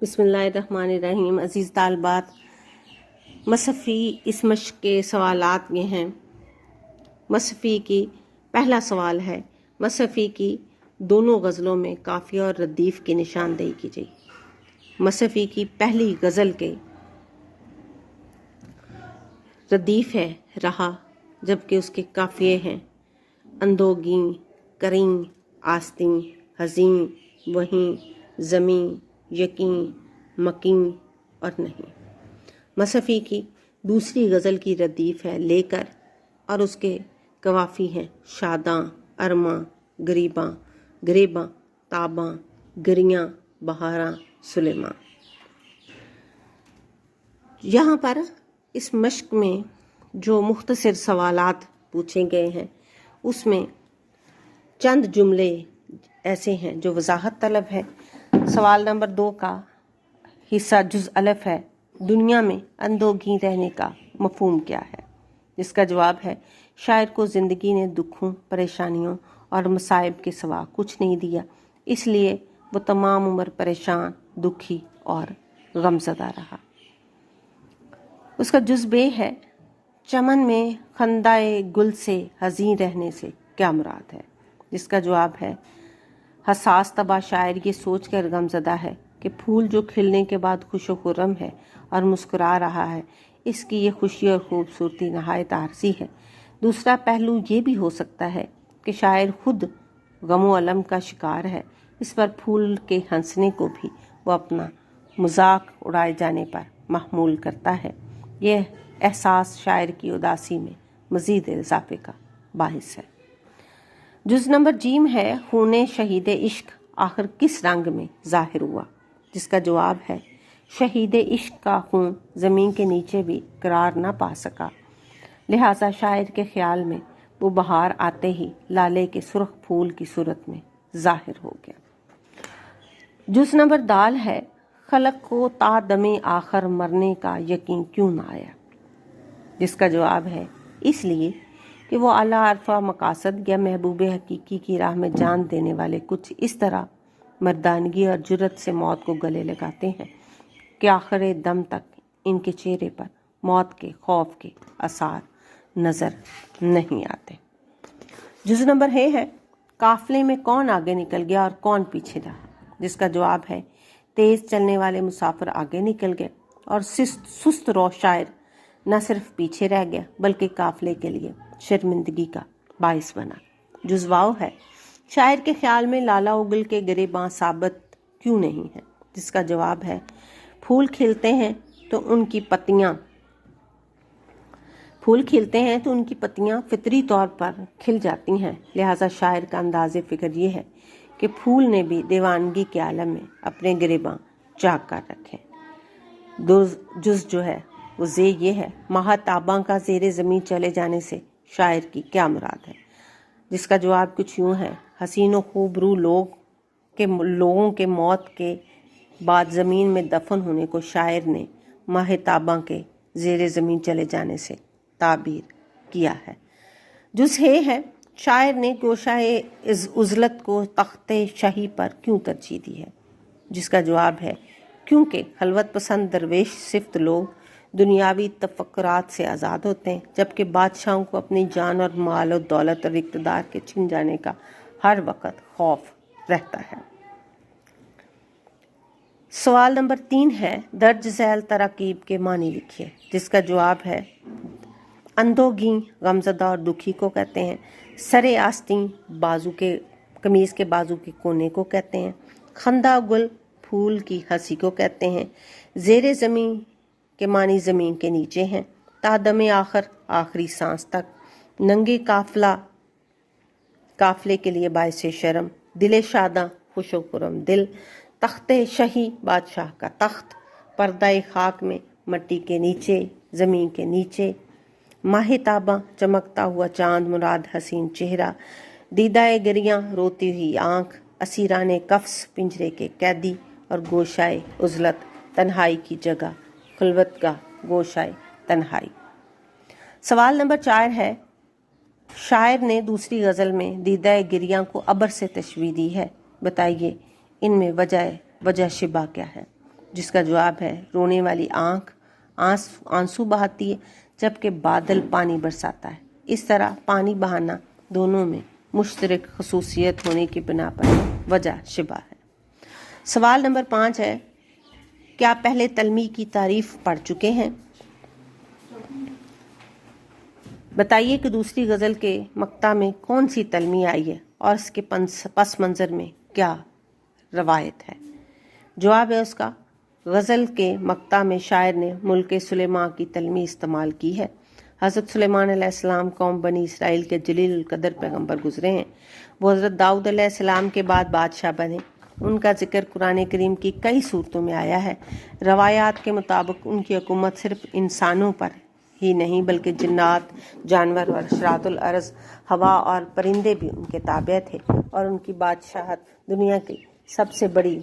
بسم اللہ الرحمن الرحیم۔ عزیز طالبات، مصحفی اس مشق کے سوالات یہ ہیں۔ مصحفی کی پہلا سوال ہے، مصحفی کی دونوں غزلوں میں قافیہ اور ردیف کی نشاندہی کیجیے۔ مصحفی کی پہلی غزل کے ردیف ہے رہا، جبکہ اس کے قافیے ہیں اندوگیں، کریں، آستیں، حزیں، وہیں، زمیں، یقیں، مکیں اور نہیں۔ مصحفی کی دوسری غزل کی ردیف ہے لے کر، اور اس کے قوافی ہیں شاداں، ارماں، گریباں، گریباں، تاباں، گریاں، بہاراں، سلیماں۔ یہاں پر اس مشق میں جو مختصر سوالات پوچھے گئے ہیں اس میں چند جملے ایسے ہیں جو وضاحت طلب ہے۔ سوال نمبر 2 کا حصہ جز الف ہے، دنیا میں اندوگیں رہنے کا مفہوم کیا ہے؟ جس کا جواب ہے، شاعر کو زندگی نے دکھوں، پریشانیوں اور مصائب کے سوا کچھ نہیں دیا، اس لیے وہ تمام عمر پریشان، دکھی اور غمزدہ رہا۔ اس کا جز بے ہے، چمن میں خندائے گل سے حزین رہنے سے کیا مراد ہے؟ جس کا جواب ہے، حساس طبع شاعر یہ سوچ کر غمزدہ ہے کہ پھول جو کھلنے کے بعد خوش و خرم ہے اور مسکرا رہا ہے، اس کی یہ خوشی اور خوبصورتی نہایت عارضی ہے۔ دوسرا پہلو یہ بھی ہو سکتا ہے کہ شاعر خود غم و الم کا شکار ہے، اس پر پھول کے ہنسنے کو بھی وہ اپنا مذاق اڑائے جانے پر محمول کرتا ہے۔ یہ احساس شاعر کی اداسی میں مزید اضافے کا باعث ہے۔ جز نمبر جیم ہے، خون شہید عشق آخر کس رنگ میں ظاہر ہوا؟ جس کا جواب ہے، شہید عشق کا خون زمین کے نیچے بھی قرار نہ پا سکا، لہٰذا شاعر کے خیال میں وہ بہار آتے ہی لالے کے سرخ پھول کی صورت میں ظاہر ہو گیا۔ جز نمبر دال ہے، خلق کو تا دم آخر مرنے کا یقین کیوں نہ آیا؟ جس کا جواب ہے، اس لیے کہ وہ اعلیٰ عرفہ مقاصد یا محبوب حقیقی کی راہ میں جان دینے والے کچھ اس طرح مردانگی اور جرت سے موت کو گلے لگاتے ہیں کہ آخر دم تک ان کے چہرے پر موت کے خوف کے آثار نظر نہیں آتے۔ جز نمبر ہے، قافلے میں کون آگے نکل گیا اور کون پیچھے رہا؟ جس کا جواب ہے، تیز چلنے والے مسافر آگے نکل گئے اور سست رو شاعر نہ صرف پیچھے رہ گیا بلکہ قافلے کے لیے شرمندگی کا باعث بنا۔ جز واو ہے، شاعر کے خیال میں لالا اگل کے گریباں ثابت کیوں نہیں ہے؟ جس کا جواب ہے، پھول کھلتے ہیں تو ان کی پتیاں فطری طور پر کھل جاتی ہیں، لہٰذا شاعر کا انداز فکر یہ ہے کہ پھول نے بھی دیوانگی کے عالم میں اپنے گریباں چاک کر رکھے۔ جز جو ہے وہ زے یہ ہے، ماہ تاباں کا زیر زمین چلے جانے سے شاعر کی کیا مراد ہے؟ جس کا جواب کچھ یوں ہے، حسین و خوب رو لوگوں کے موت کے بعد زمین میں دفن ہونے کو شاعر نے ماہ تاباں کے زیر زمین چلے جانے سے تعبیر کیا ہے۔ جز ہے، شاعر نے گوشہ عزلت کو تخت شہی پر کیوں ترجیح دی ہے؟ جس کا جواب ہے، کیونکہ خلوت پسند درویش صفت لوگ دنیاوی تفکرات سے آزاد ہوتے ہیں، جبکہ بادشاہوں کو اپنی جان اور مال و دولت اور اقتدار کے چھن جانے کا ہر وقت خوف رہتا ہے۔ سوال نمبر 3 ہے، درج ذیل تراکیب کے معنی لکھیے۔ جس کا جواب ہے، اندوگیں غمزدہ اور دکھی کو کہتے ہیں، سرے آستیں قمیض کے بازو کے کونے کو کہتے ہیں، خندہ گل پھول کی ہنسی کو کہتے ہیں، زیر زمین کے معنی زمین کے نیچے ہیں، تادم آخر آخری سانس تک، ننگے قافلے کے لیے باعث شرم، دل شاداں خوش و خرم دل، تخت شہی بادشاہ کا تخت، پردہ خاک میں مٹی کے نیچے زمین کے نیچے، ماہ تاباں چمکتا ہوا چاند مراد حسین چہرہ، دیدہ گریاں روتی ہوئی آنکھ، اسیران قفس پنجرے کے قیدی، اور گوشائے عزلت تنہائی کی جگہ، خلوت گاہ گوشائے تنہائی۔ سوال نمبر 4 ہے، شاعر نے دوسری غزل میں دیدہ گریاں کو ابر سے تشبیہ دی ہے، بتائیے ان میں وجہ شبہ کیا ہے؟ جس کا جواب ہے رونے والی آنکھ آنسو بہاتی ہے جبکہ بادل پانی برساتا ہے۔ اس طرح پانی بہانا دونوں میں مشترک خصوصیت ہونے کی بنا پر وجہ شبہ ہے۔ سوال نمبر 5 ہے، کیا پہلے تلمی کی تعریف پڑھ چکے ہیں؟ بتائیے کہ دوسری غزل کے مقطع میں کون سی تلمی آئی ہے اور اس کے پس منظر میں کیا روایت ہے؟ جواب ہے اس کا، غزل کے مقطع میں شاعر نے ملک سلیمان کی تلمی استعمال کی ہے۔ حضرت سلیمان علیہ السلام قوم بنی اسرائیل کے جلیل القدر پیغمبر گزرے ہیں۔ وہ حضرت داؤد علیہ السلام کے بعد بادشاہ بنے۔ ان کا ذکر قرآن کریم کی کئی صورتوں میں آیا ہے۔ روایات کے مطابق ان کی حکومت صرف انسانوں پر ہی نہیں بلکہ جنات، جانور اور حشرات الارض، ہوا اور پرندے بھی ان کے تابع تھے، اور ان کی بادشاہت دنیا کی سب سے بڑی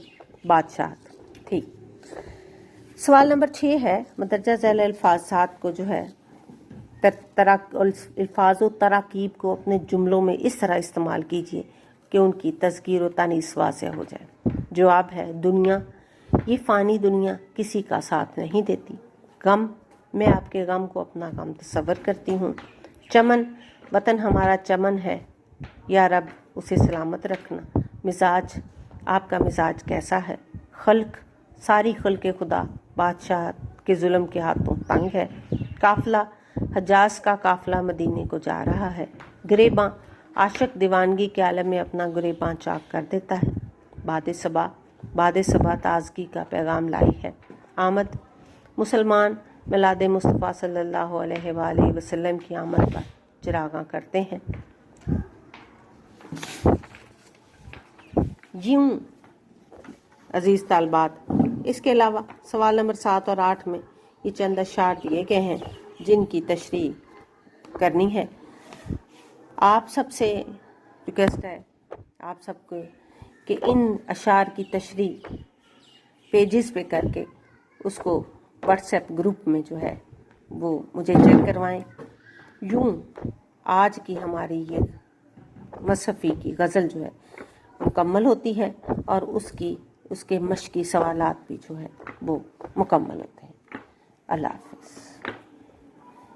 بادشاہت تھی۔ سوال نمبر 6 ہے، مندرجہ ذیل الفاظات کو جو ہے الفاظ و تراکیب کو اپنے جملوں میں اس طرح استعمال کیجیے کہ ان کی تذکیر و تانیث واضح ہو جائے۔ جواب ہے، دنیا، یہ فانی دنیا کسی کا ساتھ نہیں دیتی۔ غم، میں آپ کے غم کو اپنا غم تصور کرتی ہوں۔ چمن، وطن ہمارا چمن ہے، یا رب اسے سلامت رکھنا۔ مزاج، آپ کا مزاج کیسا ہے؟ خلق، ساری خلق خدا بادشاہ کے ظلم کے ہاتھوں تنگ ہے۔ قافلہ، حجاز کا قافلہ مدینے کو جا رہا ہے۔ گریباں، عاشق دیوانگی کے عالم میں اپنا گریباں چاک کر دیتا ہے۔ باد صبا تازگی کا پیغام لائی ہے۔ آمد، مسلمان میلاد مصطفیٰ صلی اللہ علیہ وآلہ وسلم کی آمد پر چراغاں کرتے ہیں۔ یوں عزیز طالبات، اس کے علاوہ سوال نمبر 7 اور 8 میں یہ چند اشعار دیے گئے ہیں جن کی تشریح کرنی ہے۔ آپ سب سے ریکویسٹ ہے آپ سب کو کہ ان اشعار کی تشریح پیجز پہ کر کے اس کو واٹس ایپ گروپ میں جو ہے وہ مجھے چیک کروائیں۔ یوں آج کی ہماری یہ مصحفی کی غزل جو ہے مکمل ہوتی ہے، اور اس کے مشقی سوالات بھی جو ہے وہ مکمل ہوتے ہیں۔ اللہ حافظ۔